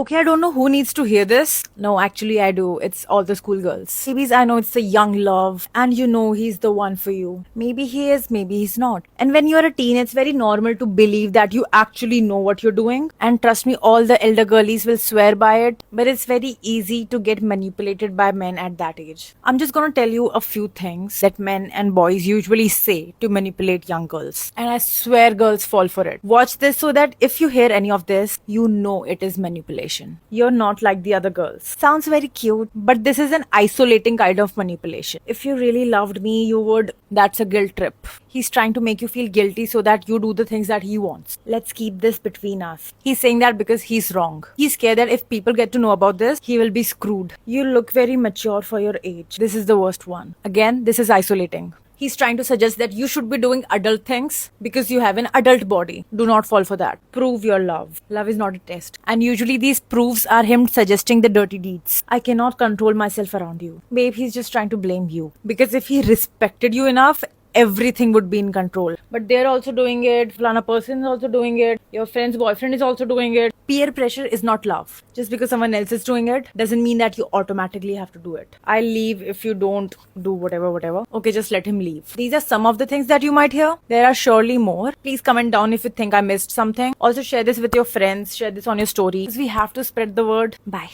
Okay, I don't know who needs to hear this. No, actually, I do. It's all the schoolgirls. Babies, I know it's a young love, and you know he's the one for you. Maybe he is, maybe he's not. And when you're a teen, it's very normal to believe that you actually know what you're doing. And trust me, all the elder girlies will swear by it, but it's very easy to get manipulated by men at that age. I'm just gonna tell you a few things that men and boys usually say to manipulate young girls. And I swear girls fall for it. Watch this so that if you hear any of this, you know it is manipulation. You're not like the other girls. Sounds very cute, but this is an isolating kind of manipulation. If you really loved me, you would. That's a guilt trip. He's trying to make you feel guilty so that you do the things that he wants. Let's keep this between us. He's saying that because he's wrong. He's scared that if people get to know about this, he will be screwed. You look very mature for your age. This is the worst one. Again, this is isolating. He's trying to suggest that you should be doing adult things because you have an adult body. Do not fall for that. Prove your love. Love is not a test. And usually these proofs are him suggesting the dirty deeds. I cannot control myself around you. Babe, he's just trying to blame you. Because if he respected you enough, everything would be in control. But they're also doing it. Flana person is also doing it. Your friend's boyfriend is also doing it. Peer pressure is not love. Just because someone else is doing it doesn't mean that you automatically have to do it. I'll leave if you don't do whatever. Okay, just let him leave. These are some of the things that you might hear. There are surely more. Please comment down if you think I missed something. Also share this with your friends. Share this on your story. Because we have to spread the word. Bye.